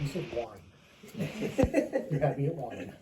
You said wine. You had me at wine.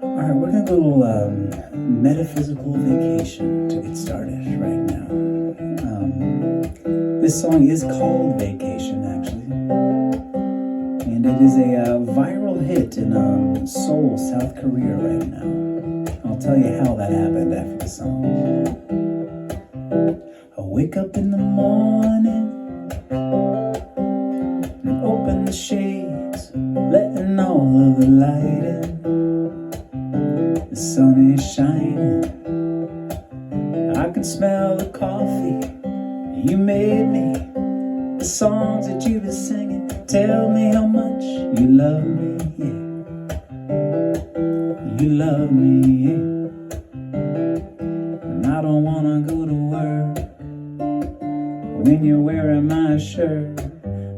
Alright, we're gonna go a little metaphysical vacation to get started right now. This song is called Vacation, actually. And it is a viral hit in Seoul, South Korea right now. I'll tell you how that happened after the song. I wake up in the morning and open the shades, letting all of the light in. The sun is shining. I can smell the coffee you made me. The songs that you've been singing tell me how much you love me, yeah. You love me, yeah. And I don't wanna go to work when you're wearing my shirt.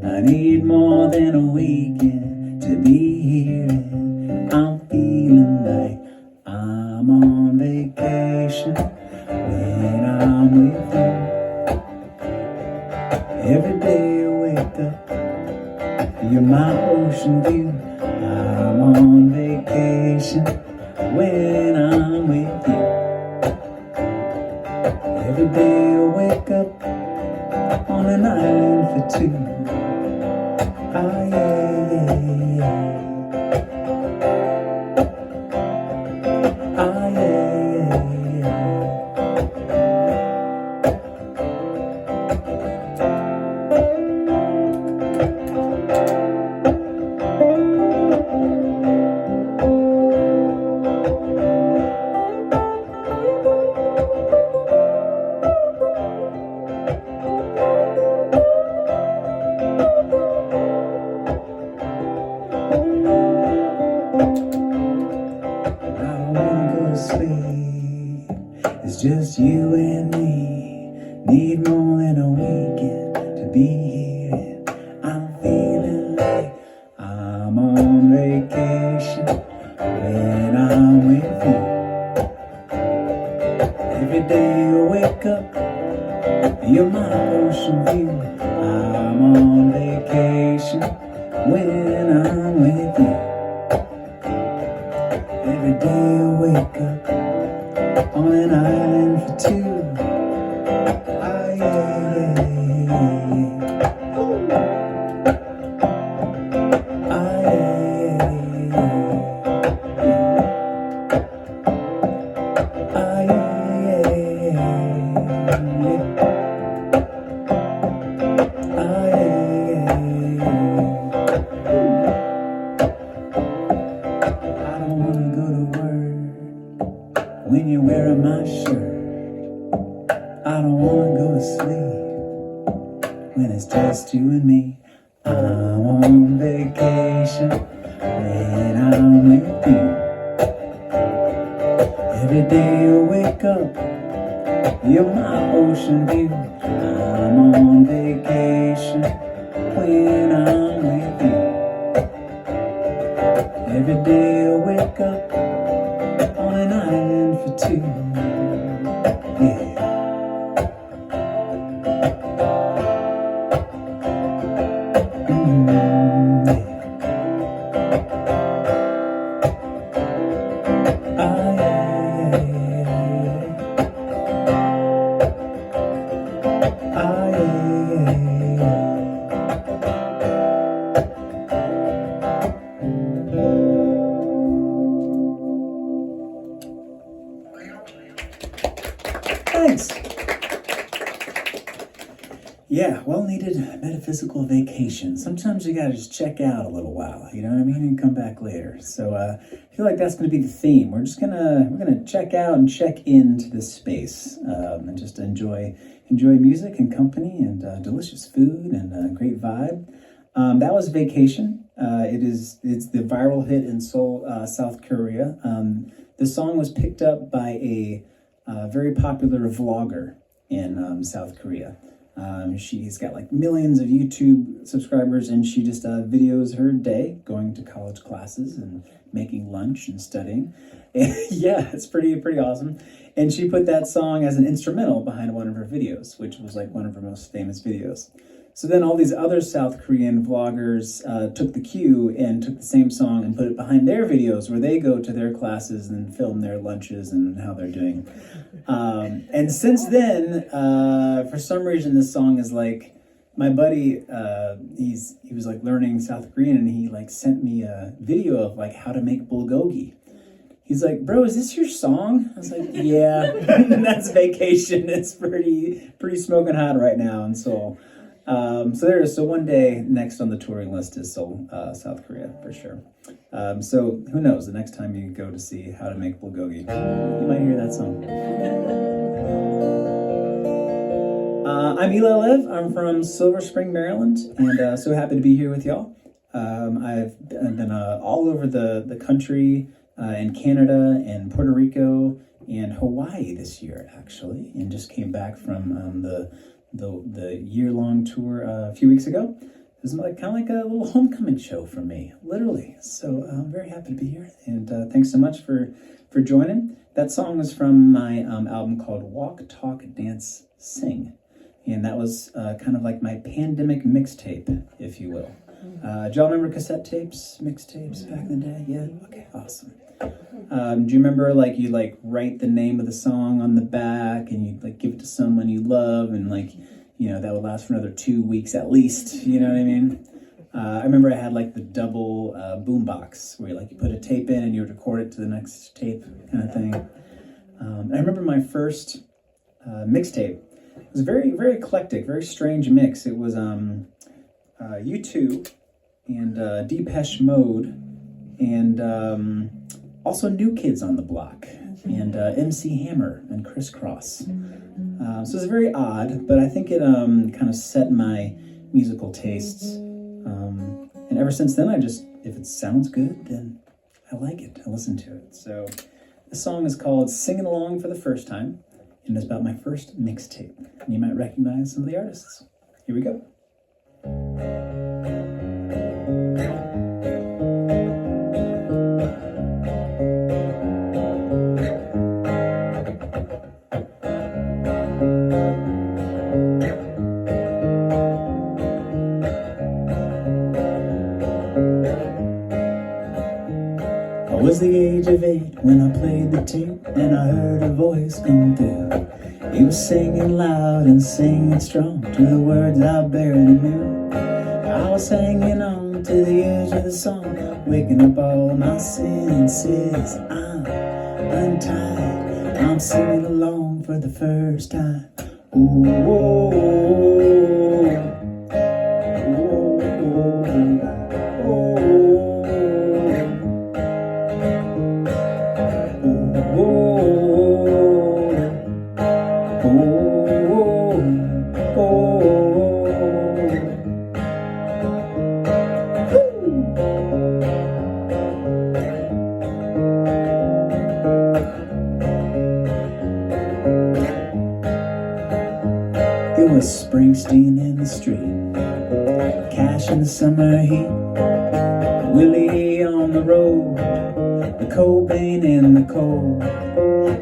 I need more than a weekend to be here, and I'm feeling like I'm on vacation when I'm with you. Every day I wake up, you're my ocean view. I'm on vacation when I'm with you. Every day I wake up on an island for two. Ah, yeah, yeah, yeah. Ah, yeah, yeah, yeah. Sleep. It's just you and me. Need more than a weekend to be here. I'm feeling like I'm on vacation when I'm with you. Every day I wake up, you're my ocean view. I'm on vacation when I'm with you. Every day I wake up on an island for two. Ah, yeah, yeah, yeah. Ooh. Ah, yeah, yeah, yeah. Ah, yeah, yeah, yeah. Ah, yeah, yeah. I don't wanna go to work when you're wearing my shirt. I don't wanna go to sleep when it's just you and me. I'm on vacation when I'm with you. Every day I wake up, you're my ocean view. I'm on vacation when I'm with you. Every day I wake up on an island for two. Yeah. Thanks. Yeah, well-needed metaphysical vacation. Sometimes you gotta just check out a little while, you know what I mean, and come back later. So I feel like that's gonna be the theme. We're gonna check out and check into this space and just enjoy music and company and delicious food and a great vibe. That was Vacation. It's the viral hit in Seoul, South Korea. The song was picked up by a very popular vlogger in South Korea. She's got like millions of YouTube subscribers, and she just videos her day going to college classes and making lunch and studying. Yeah, it's pretty awesome. And she put that song as an instrumental behind one of her videos, which was like one of her most famous videos. So then all these other South Korean vloggers took the cue and took the same song and put it behind their videos where they go to their classes and film their lunches and how they're doing. And since then, for some reason, this song is like, my buddy, he was like learning South Korean, and he like sent me a video of like how to make bulgogi. He's like, bro, is this your song? I was like, yeah, that's Vacation. It's pretty smoking hot right now in Seoul. So one day next on the touring list is Seoul, South Korea for sure. So who knows, the next time you go to see how to make bulgogi, you might hear that song. I'm Eli Lev. I'm from Silver Spring, Maryland, and so happy to be here with y'all. I've been all over the country, in Canada and Puerto Rico and Hawaii this year, actually, and just came back from the year-long tour a few weeks ago. It was like kind of like a little homecoming show for me, literally. So I'm very happy to be here, and thanks so much for joining. That song was from my album called Walk, Talk, Dance, Sing, and that was kind of like my pandemic mixtape, if you will. Do y'all remember cassette tapes, mixtapes back in the day? Yeah? Okay, awesome. Do you remember like you like write the name of the song on the back and you like give it to someone you love, and like, you know, that would last for another 2 weeks at least, you know what I mean? I remember I had like the double boombox where you put a tape in and you would record it to the next tape kind of thing. I remember my first mixtape. It was very, very eclectic, very strange mix. It was U2 and Depeche Mode and also New Kids on the Block and MC Hammer and Criss Cross. So it's very odd, but I think it kind of set my musical tastes. And ever since then, if it sounds good, then I like it. I listen to it. So the song is called Singing Along for the First Time, and it's about my first mixtape. And you might recognize some of the artists. Here we go. I was the age of 8 when I played the tape, and I heard a voice come through. He was singing loud and singing strong to the words I barely knew. I was hanging on to the edge of the song, waking up all my senses. I'm untied, I'm singing along for the first time. Ooh, oh, oh, It was Springsteen in the street, Cash in the summer heat, Willie on the road, the Cobain in the cold,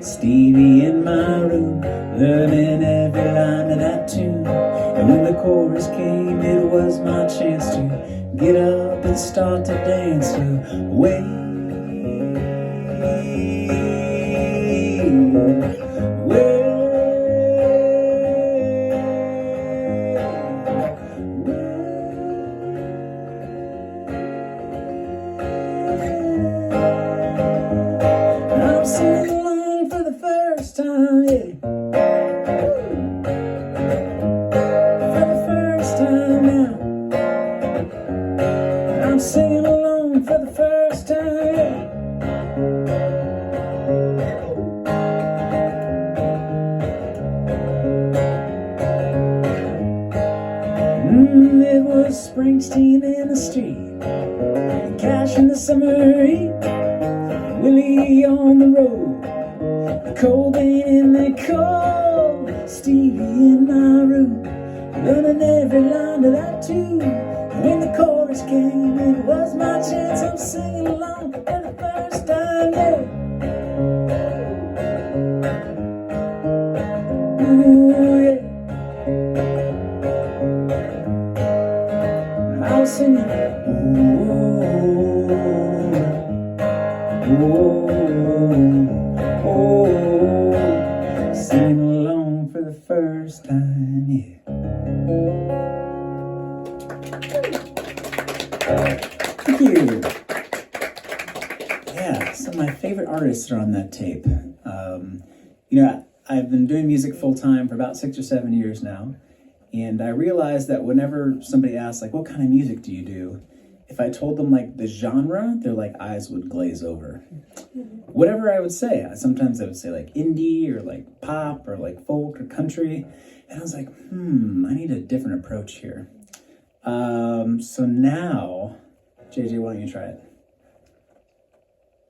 Stevie in my room, learning every line of that tune. And when the chorus came, it was my chance to get up and start to dance away. I'm singing along for the first time, yeah. was Springsteen in the street, and Cash in the summer heat, Willie on the road, Cobain in the cold, Stevie in my room, learning every line of that tune. When the chorus came, it was my chance. I'm singing along for the first time, yeah. Ooh, yeah. I was singing, singing along for the first time, yeah. Thank you. Yeah, some of my favorite artists are on that tape. I've been doing music full time for about 6 or 7 years now, and I realized that whenever somebody asks, like, what kind of music do you do? If I told them, like, the genre, their, like, eyes would glaze over. Whatever I would say, sometimes I would say, like, indie, or, like, pop, or, like, folk, or country, and I was like, I need a different approach here. So now, JJ, why don't you try it?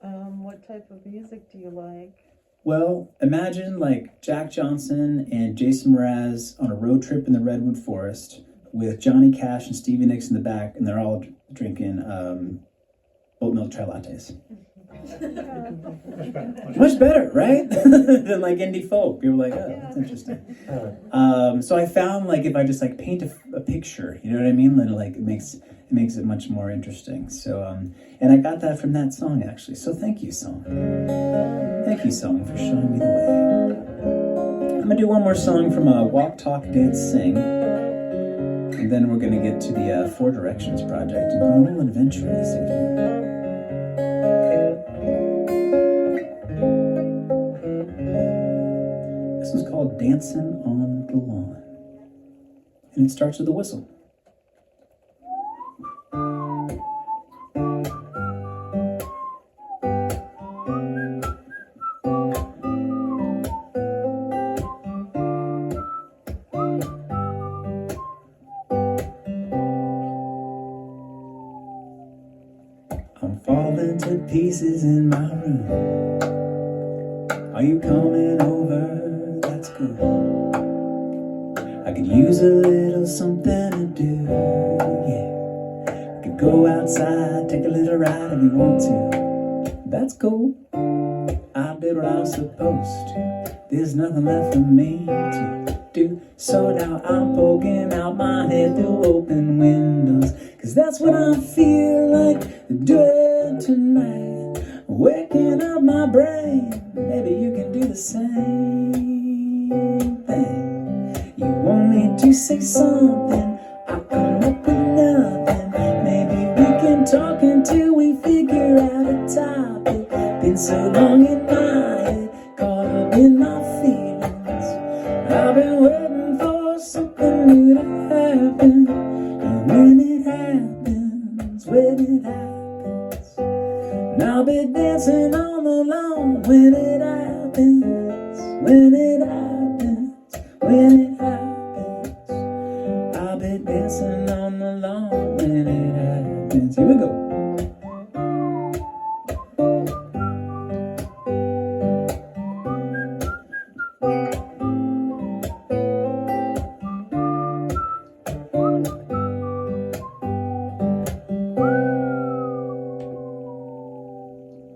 What type of music do you like? Well, imagine like Jack Johnson and Jason Mraz on a road trip in the Redwood Forest with Johnny Cash and Stevie Nicks in the back, and they're all drinking oat milk chai lattes. Much better, right? Than like indie folk. People were like, oh, that's interesting. So I found like if I just like paint a picture, you know what I mean? Then like it makes it much more interesting. So and I got that from that song actually. So thank you, song. Thank you, song, for showing me the way. I'm gonna do one more song from Walk, Talk, Dance, Sing, and then we're gonna get to the Four Directions project and go on a little adventure this evening. This is called Dancing on the Lawn, and it starts with a whistle. I'm falling to pieces in my room. Are you coming over? That's good. I could use a little something to do, yeah. I could go outside, take a little ride if you want to. That's cool. I did what I was supposed to. There's nothing left for me to do. So now I'm poking out my head through open windows, 'cause that's what I feel like doing tonight. Waking up my brain. Maybe you can do the same thing. You want me to say something, I come up with nothing. Maybe we can talk until we figure out a topic. Been so long in my head, caught up in my feelings. I've been waiting for something new to happen. And when it happens, and I'll be dancing on the lawn when it happens, when it happens, when it happens. I'll be dancing on the lawn when it happens. Here we go.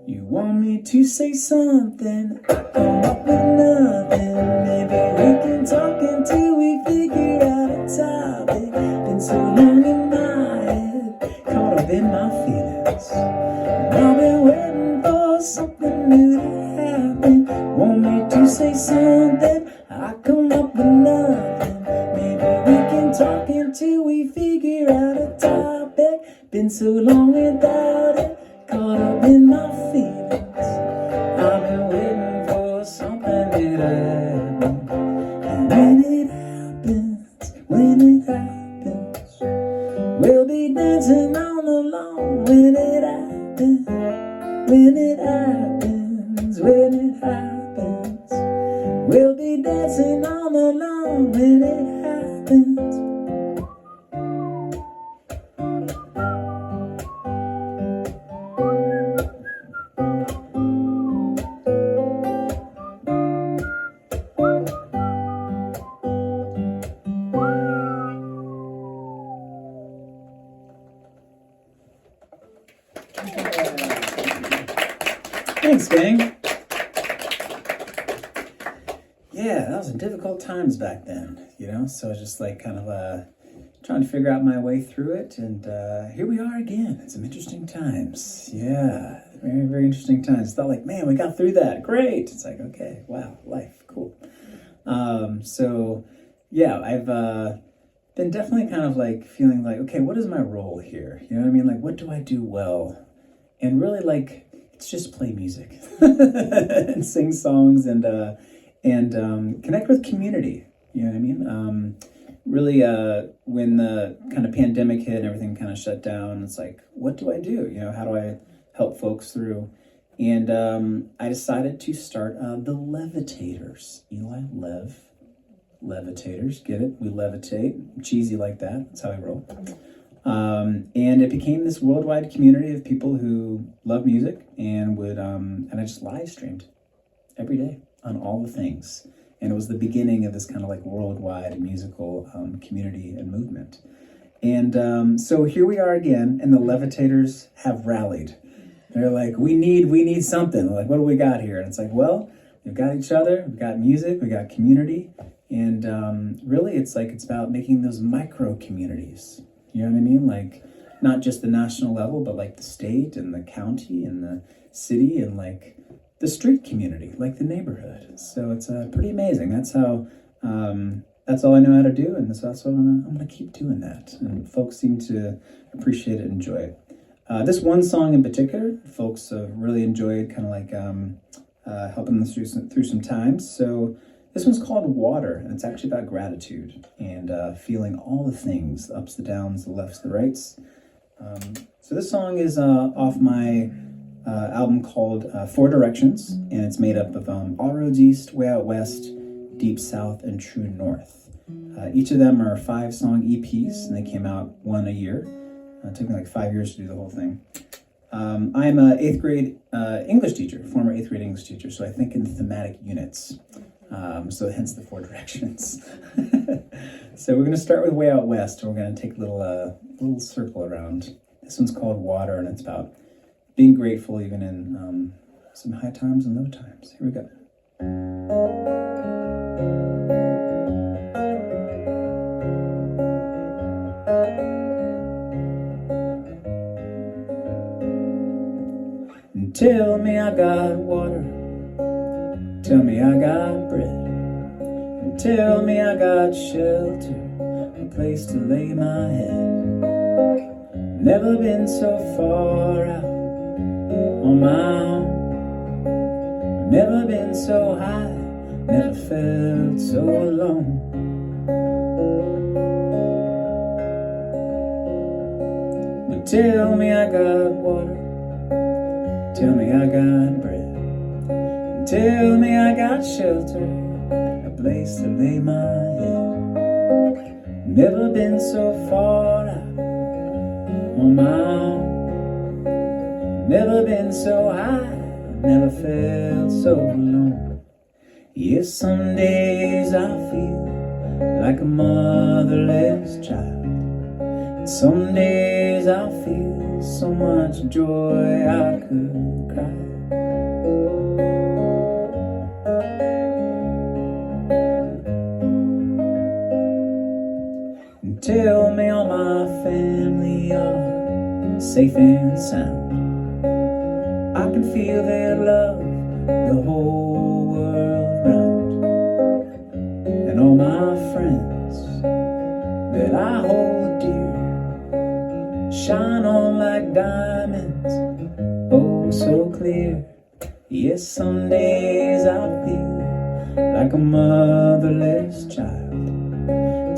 You want me to say something, I come up with nothing. Maybe we can talk until we figure out a topic. Been so long in my head, caught up in my feelings. And I've been waiting for something new to happen. Want me to say something, I come up with nothing. Maybe we can talk until we figure out a topic. Been so long without it, caught up in my feelings. I've been waiting for something to happen. And when it happens, we'll be dancing on the lawn. When it happens, when it happens, when it happens, we'll be dancing on the lawn. When it happens. Thanks, gang. Yeah, that was in difficult times back then, you know? So I was just like kind of trying to figure out my way through it. And here we are again. It's some interesting times. Yeah, very, very interesting times. It's not like, man, we got through that. Great. It's like, okay, wow, life, cool. So yeah, I've been definitely kind of like feeling like, okay, what is my role here? You know what I mean? Like, what do I do well? And really, like, it's just play music and sing songs and connect with community. You know what I mean? Really, when the kind of pandemic hit and everything kind of shut down, it's like, what do I do? You know, how do I help folks through? And I decided to start the Levitators. Eli Lev. Levitators, get it? We levitate. Cheesy like that. That's how I roll. And it became this worldwide community of people who love music and would, and I just live streamed every day on all the things. And it was the beginning of this kind of like worldwide musical community and movement. And so here we are again, and the Levitators have rallied. They're like, we need something. Like, what do we got here? And it's like, well, we've got each other, we've got music, we've got community. And really, it's about making those micro communities. You know what I mean? Like, not just the national level, but like the state and the county and the city and like the street community, like the neighborhood. So it's pretty amazing. That's how, that's all I know how to do. And that's what I'm gonna keep doing that. And folks seem to appreciate it and enjoy it. This one song in particular, folks really enjoyed kind of like helping them through some times. So this one's called Water, and it's actually about gratitude and feeling all the things, the ups, the downs, the lefts, the rights. So this song is off my album called Four Directions, and it's made up of All Roads East, Way Out West, Deep South, and True North. Each of them are 5-song EPs, and they came out one a year. It took me like 5 years to do the whole thing. I'm an 8th grade English teacher, former 8th grade English teacher, so I think in thematic units. So hence the 4 directions. So we're going to start with Way Out West, and we're going to take a little circle around. This one's called Water, and it's about being grateful even in some high times and low times. Here we go. Tell me I got water, tell me I got bread, and tell me I got shelter, a place to lay my head. Never been so far out on my own, never been so high, never felt so alone. But tell me I got water, tell me I got bread, and tell me I got shelter, a place to lay my head. Never been so far out on my own, never been so high, never felt so alone. Yes, some days I feel like a motherless child, and some days I feel so much joy I could cry. And tell me all my family are safe and sound. I can feel their love the whole world round. And all my friends that I hold dear shine on like diamonds, oh so clear. Yes, some days I feel like a motherless child.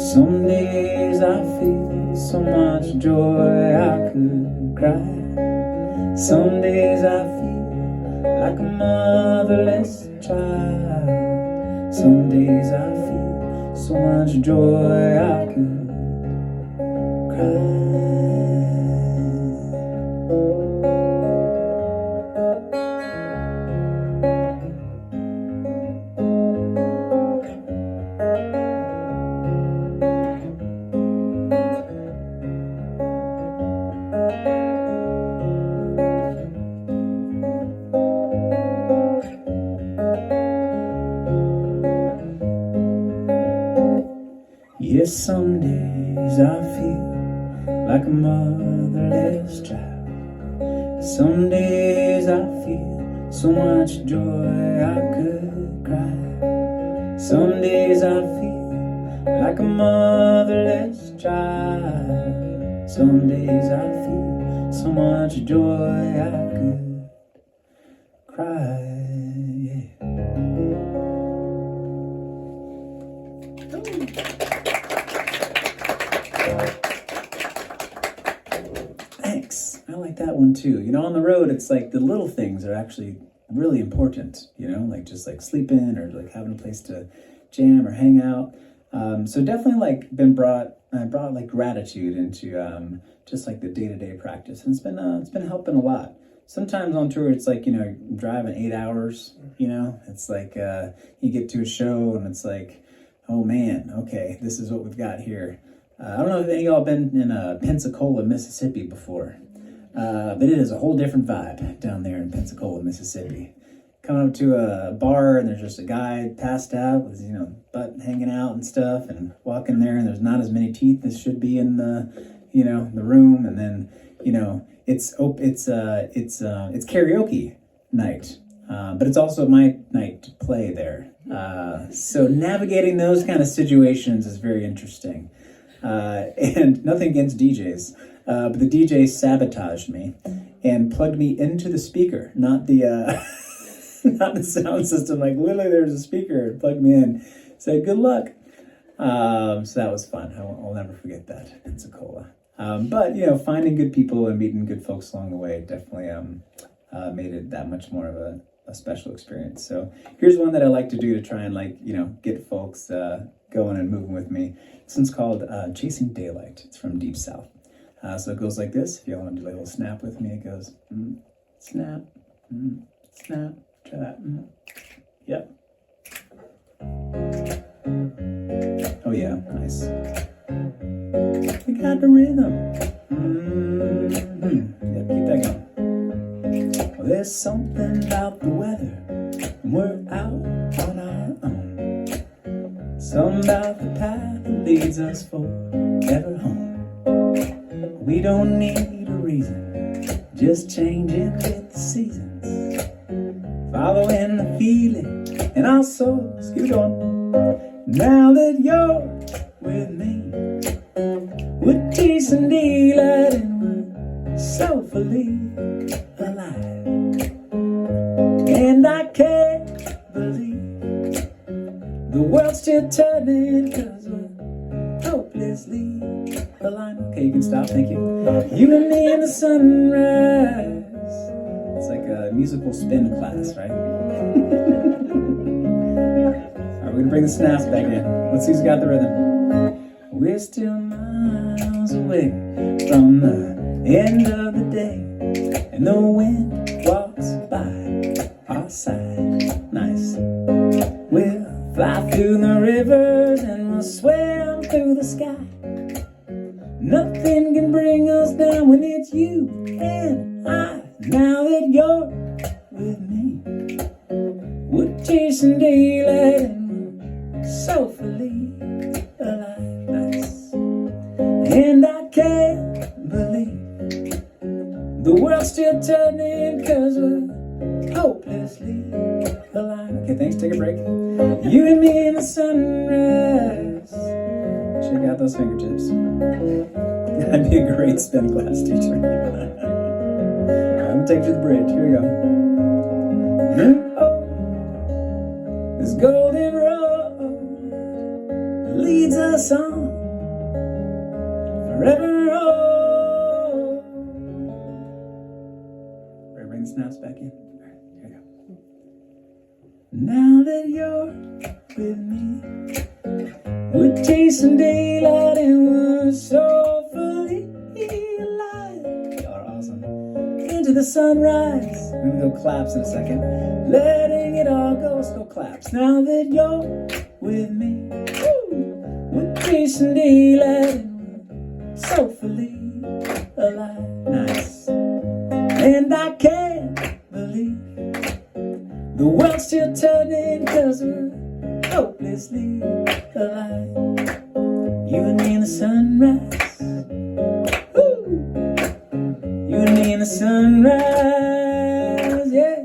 Some days I feel so much joy I could cry. Some days I feel like a motherless child. Some days I feel so much joy I could cry. Yes, some days I feel like a motherless child. Some days I feel so much joy I could cry. Some days I feel like a motherless child. Some days I feel so much joy I could cry. Thanks. I like that one too. You know, on the road, it's like the little things are actually really important, you know, like just like sleeping or like having a place to jam or hang out. So definitely like I brought like gratitude into just like the day-to-day practice. And it's been helping a lot. Sometimes on tour, it's like, you know, driving 8 hours, you know, it's like you get to a show and it's like, oh man, okay, this is what we've got here. I don't know if any of y'all been in Pensacola, Mississippi before, but it is a whole different vibe down there in Pensacola, Mississippi. Coming up to a bar and there's just a guy passed out with, you know, butt hanging out and stuff, and walking there and there's not as many teeth as should be in the, you know, the room. And then, you know, it's karaoke night, but it's also my night to play there. So navigating those kind of situations is very interesting. And nothing against DJs, but the DJ sabotaged me and plugged me into the speaker, not the not the sound system. Like literally, there's a speaker and plugged me in. Said good luck. So that was fun. I'll never forget that, Pensacola. But you know, finding good people and meeting good folks along the way definitely made it that much more of a special experience. So here's one that I like to do to try and, like, you know, get folks going and moving with me. This one's called Chasing Daylight. It's from Deep South. So it goes like this. If you want to do like a little snap with me, it goes snap, snap. Try that. Yep. Oh yeah, nice. We got the rhythm. Yep, keep that going. Well, there's something about the weather when we're out on our own. Something about the path that leads us forever home. We don't need a reason, just changing with the seasons. Following the feeling in our souls. Keep it going. Now that you're with me, we're chasing daylight and we're so fully alive. And I can't believe the world's still turning, 'cause we're hopelessly aligned. Okay, you can stop, thank you. You and me in the sunrise. It's like a musical spin class, right? Alright, we're gonna bring the snaps back in. Let's see who's got the rhythm. We're still miles away from the end of the day, and the wind walks by our side. Nice. We'll fly through the rivers and we'll swim through the sky. Nothing can bring us down when it's you and I. Now that you're with me, we're chasing daylight and we're so fully alive. Nice. And I can't believe the world's still turning, 'cause we're hopelessly alive. Okay, thanks, take a break. You and me in the sunrise. Check out those fingertips. I'd be a great spin class teacher. I'm gonna take you to the bridge. Here we go. Oh, this golden road leads us on forever. Oh, ready, bring the snaps back in. All right, here we go. Now that you're with me, we're chasing daylight and we're so fully alive. Y'all are awesome. Into the sunrise. We're gonna go claps in a second. Letting it all go. Let's go claps. Now that you're with me, we're chasing daylight and we're so fully alive. Nice. And I can't believe the world's still turning, 'cause we're hopelessly alive. You and me in the sunrise. Woo! You and me in the sunrise, yeah.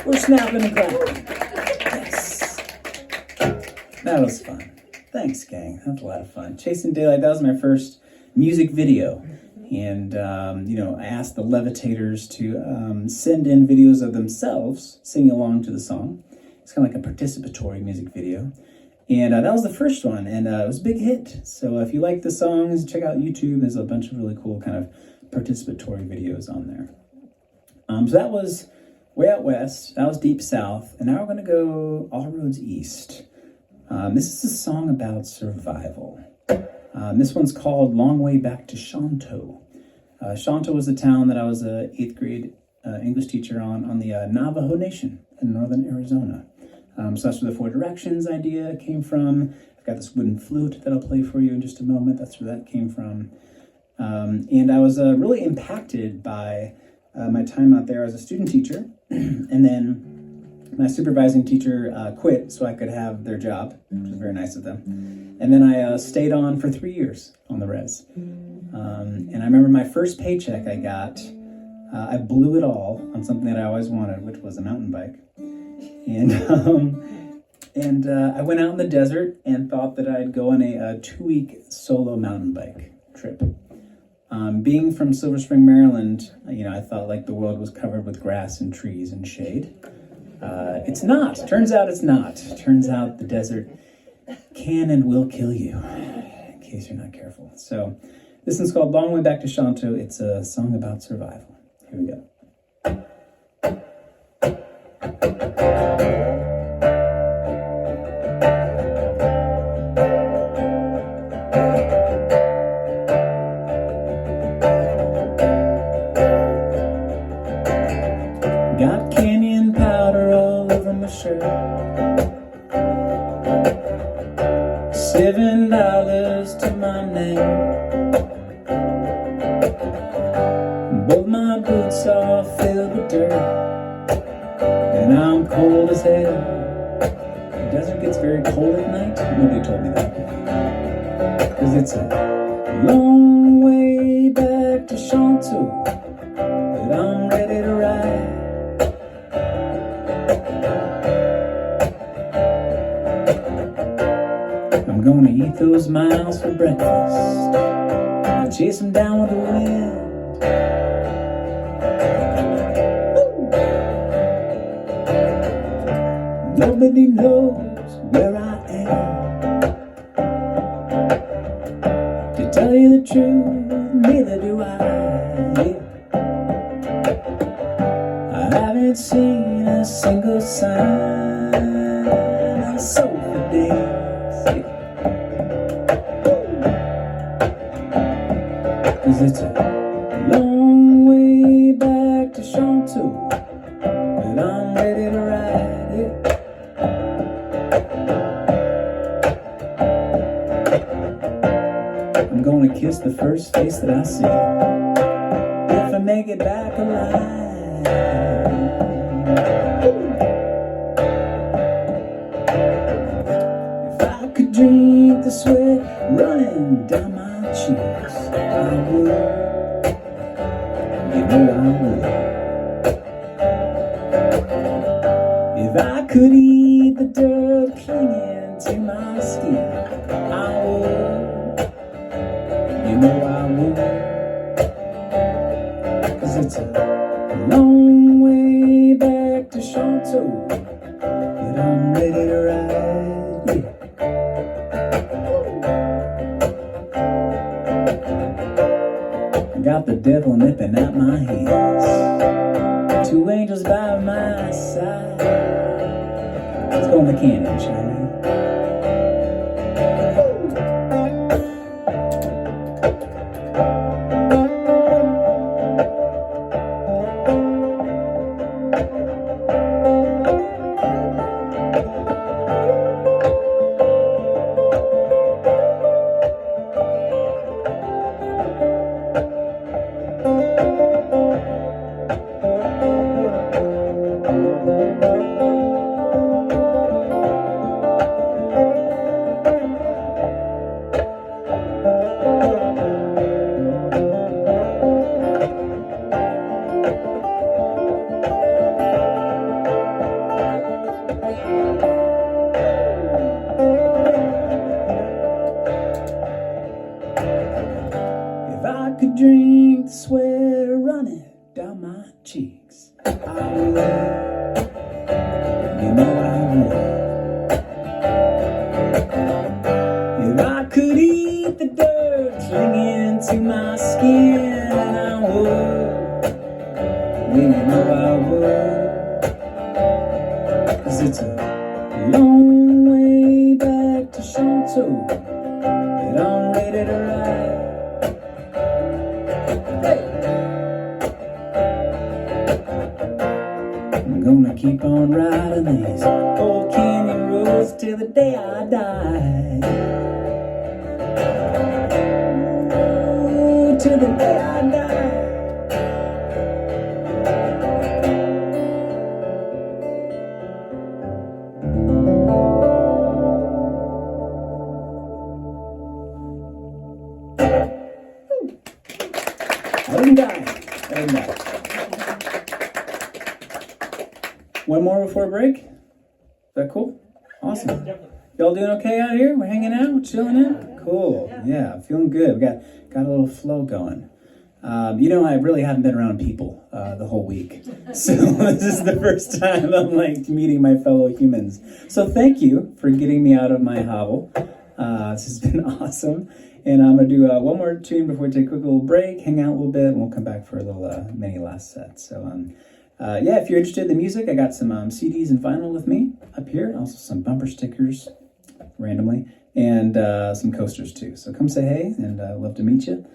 We're snapping and clapping. Yes. That was fun. Thanks, gang. That was a lot of fun. Chasing Daylight, that was my first music video. And, I asked the Levitators to send in videos of themselves singing along to the song. It's kind of like a participatory music video. And that was the first one, and it was a big hit. So if you like the songs, check out YouTube. There's a bunch of really cool kind of participatory videos on there. So that was Way Out West. That was Deep South. And now we're going to go All Roads East. This is a song about survival. This one's called Long Way Back to Shanto. Shanto was the town that I was an 8th grade English teacher on the Navajo Nation in northern Arizona. So that's where the Four Directions idea came from. I've got this wooden flute that I'll play for you in just a moment. That's where that came from. And I was really impacted by my time out there as a student teacher. And then my supervising teacher quit so I could have their job, which was very nice of them. And then I stayed on for 3 years on the res. And I remember my first paycheck I got, I blew it all on something that I always wanted, which was a mountain bike. And I went out in the desert and thought that I'd go on a 2-week solo mountain bike trip. Being from Silver Spring, Maryland, I thought like the world was covered with grass and trees and shade. It's not. Turns out it's not. Turns out the desert can and will kill you, in case you're not careful. So this one's called Long Way Back to Shanto. It's a song about survival. Here we go. Got canyon powder all over my shirt. $7 to my name. Both my boots are filled with dirt, and I'm cold as hell. The desert gets very cold at night. Nobody told me that. 'Cause it's a long way back to Shanto that I'm ready to ride. I'm gonna eat those miles for breakfast, chase them down with the wind. Nobody knows where I am. To tell you the truth, neither do I. I haven't seen a single sign of soul for days. 'Cause it's a long way back to Shanto, but I'm ready to ride it. I'm gonna kiss the first face that I see, if I make it back alive. If I could drink the sweat running down my cheeks, I would. You know I would. If I could eat the dirt clinging to my skin, I would. You know I would. 'Cause it's a long way back to Shanto that I'm ready to ride, yeah. I got the devil nipping at my heels, 2 angels by my side. Let's go on the canyon, shall we? to my skin, and I would, you know I would, 'cause it's a long way back to Shantou that I'm ready to ride. Hey. I'm gonna keep on riding these old canyon roads till the day I die. Ooh, till the day I die. I didn't die. One more before break? Is that cool? Awesome. Y'all doing okay out here? We're hanging out, chilling out? Cool. Yeah, feeling good. We got a little flow going. I really haven't been around people the whole week. So this is the first time I'm meeting my fellow humans. So thank you for getting me out of my hovel. This has been awesome. And I'm going to do one more tune before we take a quick little break, hang out a little bit, and we'll come back for a little mini last set. So, if you're interested in the music, I got some CDs and vinyl with me up here. Also some bumper stickers, randomly, and some coasters too. So come say hey, and I'd love to meet you.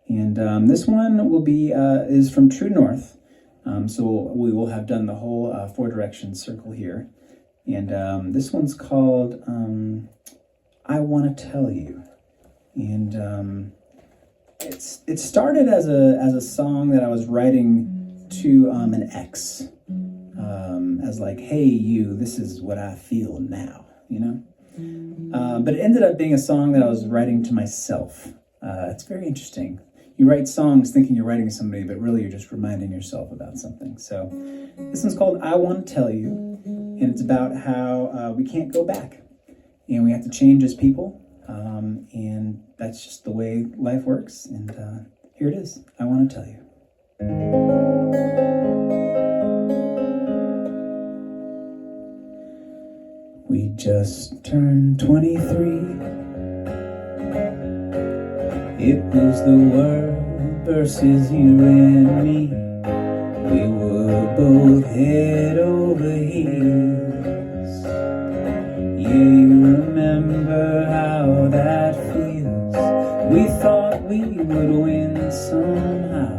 And this one will be is from True North. So we will have done the whole 4 direction circle here. And this one's called I Want to Tell You. And it started as a song that I was writing to an ex, as hey you, this is what I feel now, but it ended up being a song that I was writing to myself. It's very interesting. You write songs thinking you're writing to somebody, but really you're just reminding yourself about something. So this one's called I Want to Tell You, and it's about how we can't go back and we have to change as people. And that's just the way life works. And here it is. I want to tell you. We just turned 23. It was the world versus you and me. We were both head over heels. Yeah, you remember how that feels. We thought we would win somehow.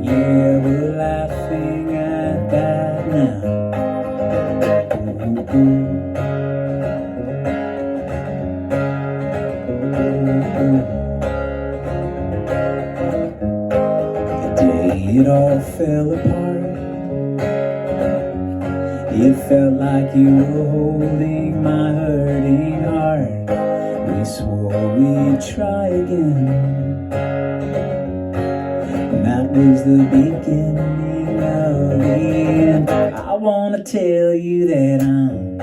Yeah, we're laughing at that now. Ooh, ooh. The day it all fell apart, it felt like you were holding my hurting heart. We swore we'd try again, and that was the beginning of the end. I wanna tell you that I'm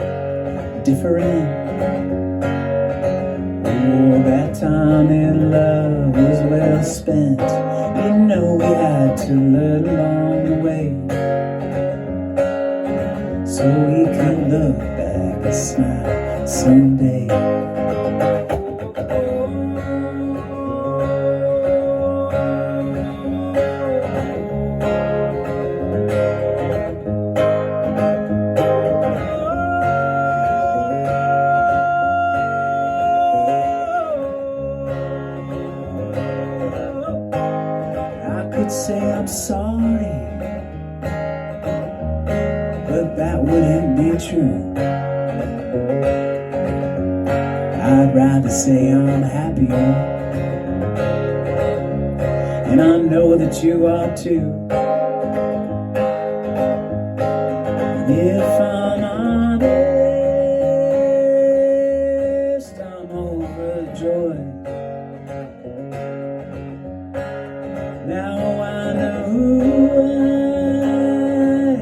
different. Oh, that time in love was well spent. You know we had to learn along the way, so we could look back and smile someday. I could say I'm sorry, but that wouldn't be true. I'd rather say I'm happier, and I know that you are too. And if I'm honest, I'm overjoyed. Now I know why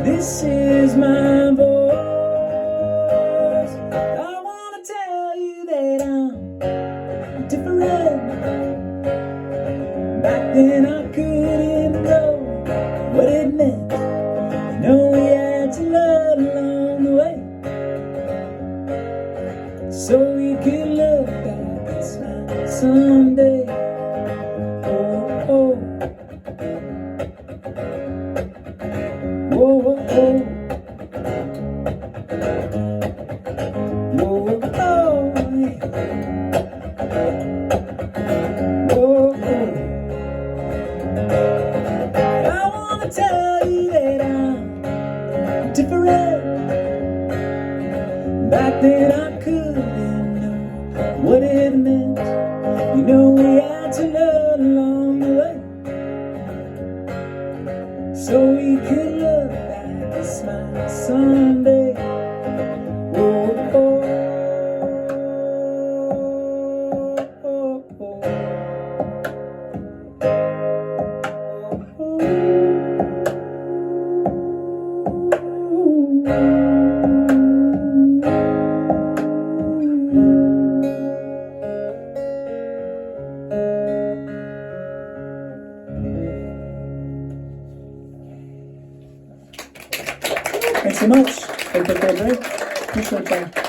this is my voice. I want to tell you that I'm different. Back then I couldn't know what it meant. You know we had to learn along the way, so we could look back and smile then I couldn't know what it meant. You know we had to learn along the way, so we could look back and smile someday. Oh, oh, oh, oh, Thanks so much. Take a break. Appreciate that.